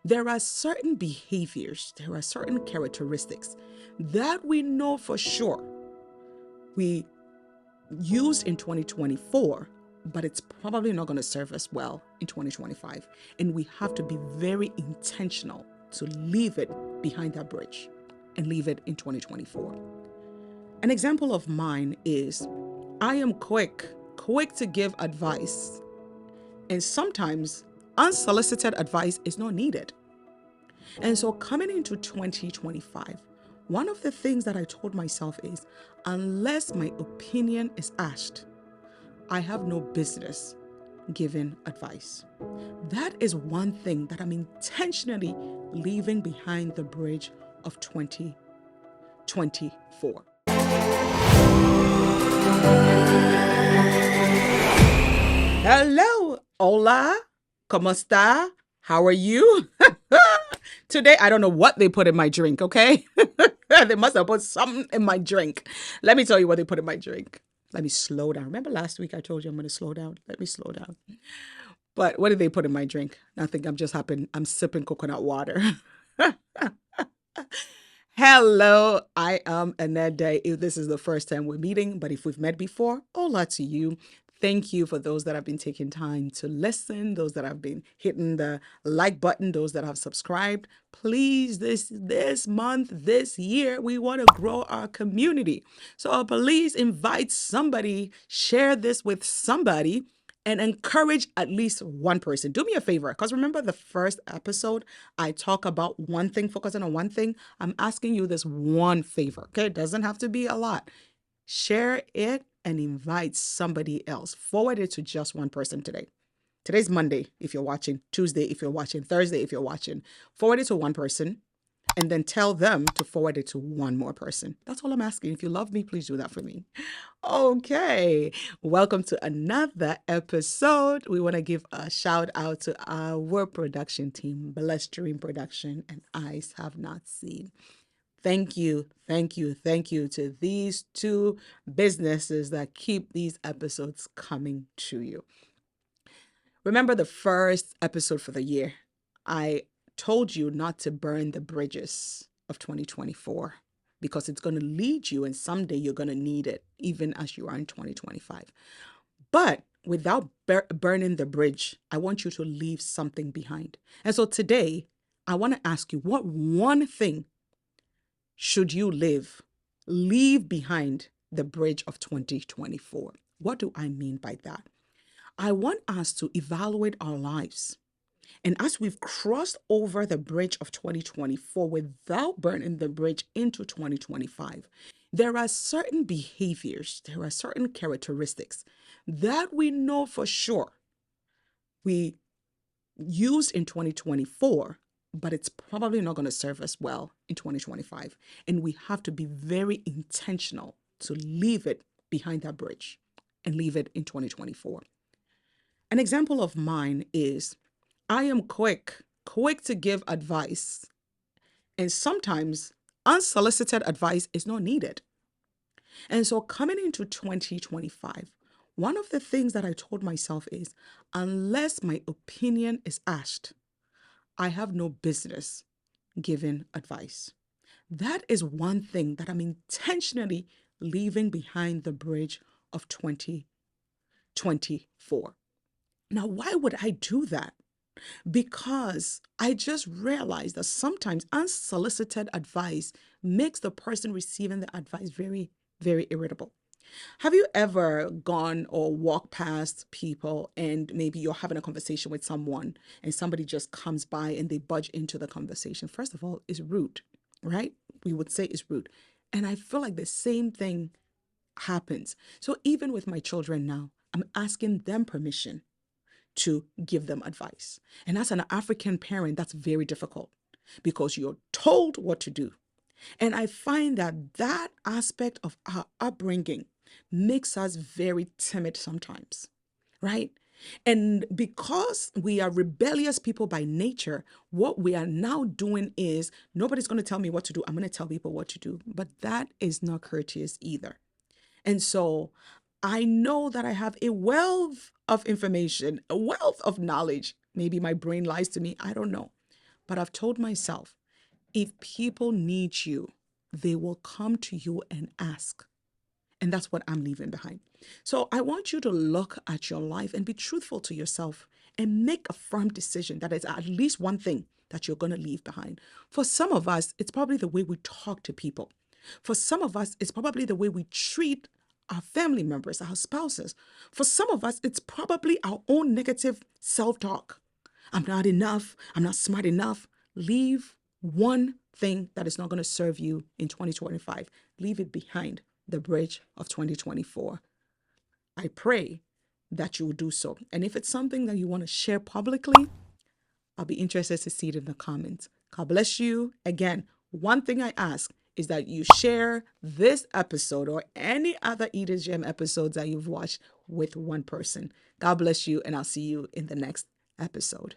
There are certain behaviors, there are certain characteristics that we know for sure we used in 2024, but it's probably not going to serve us well in 2025. And we have to be very intentional to leave it behind that bridge and leave it in 2024. An example of mine is I am quick to give advice, and sometimes unsolicited advice is not needed. And so coming into 2025, one of the things that I told myself is unless my opinion is asked, I have no business giving advice. That is one thing that I'm intentionally leaving behind the bridge of 2024. Hello, hola, ¿cómo está? How are you? Today, I don't know what they put in my drink, okay? They must have put something in my drink. Let me tell you what they put in my drink. Let me slow down. Remember last week I told you I'm going to slow down? Let me slow down. But what did they put in my drink? Nothing. I'm sipping coconut water. Hello, I am Anede. If this is the first time we're meeting, but if we've met before, hola to you. Thank you for those that have been taking time to listen, those that have been hitting the like button, those that have subscribed. Please, this month, this year, we want to grow our community. So please invite somebody, share this with somebody, and encourage at least one person. Do me a favor, because remember the first episode, I talk about one thing, focusing on one thing. I'm asking you this one favor, okay? It doesn't have to be a lot. Share it and invite somebody else. Forward it to just one person today. Today's Monday, if you're watching, Tuesday, if you're watching, Thursday, if you're watching. Forward it to one person and then tell them to forward it to one more person. That's all I'm asking. If you love me, please do that for me. Okay, welcome to another episode. We want to give a shout out to our production team, Blessed Dream Production and Eyes Have Not Seen. Thank you to these two businesses that keep these episodes coming to you. Remember the first episode for the year? I told you not to burn the bridges of 2024 because it's going to lead you and someday you're going to need it, even as you are in 2025. But without burning the bridge, I want you to leave something behind. And so today, I want to ask you, what one thing should you leave behind the bridge of 2024? What do I mean by that? I want us to evaluate our lives. And as we've crossed over the bridge of 2024 without burning the bridge into 2025, there are certain behaviors, there are certain characteristics that we know for sure we used in 2024, but it's probably not going to serve us well in 2025. And we have to be very intentional to leave it behind that bridge and leave it in 2024. An example of mine is I am quick to give advice, and sometimes unsolicited advice is not needed. And so coming into 2025, one of the things that I told myself is unless my opinion is asked, I have no business giving advice. That is one thing that I'm intentionally leaving behind the bridge of 2024. Now, why would I do that? Because I just realized that sometimes unsolicited advice makes the person receiving the advice very, very irritable. Have you ever gone or walked past people and maybe you're having a conversation with someone and somebody just comes by and they budge into the conversation? First of all, it's rude, right? We would say it's rude. And I feel like the same thing happens. So even with my children now, I'm asking them permission to give them advice. And as an African parent, that's very difficult because you're told what to do. And I find that that aspect of our upbringing makes us very timid sometimes, right? And because we are rebellious people by nature, what we are now doing is nobody's going to tell me what to do. I'm going to tell people what to do. But that is not courteous either. And so I know that I have a wealth of information, a wealth of knowledge. Maybe my brain lies to me. I don't know. But I've told myself, if people need you, they will come to you and ask. And that's what I'm leaving behind. So I want you to look at your life and be truthful to yourself and make a firm decision that is at least one thing that you're going to leave behind. For some of us, it's probably the way we talk to people. For some of us, it's probably the way we treat our family members, our spouses. For some of us, it's probably our own negative self talk. I'm not enough. I'm not smart enough. Leave one thing that is not going to serve you in 2025. Leave it behind the bridge of 2024. I pray that you will do so. And if it's something that you want to share publicly, I'll be interested to see it in the comments. God bless you. Again, one thing I ask is that you share this episode or any other Eden's Gem episodes that you've watched with one person. God bless you, and I'll see you in the next episode.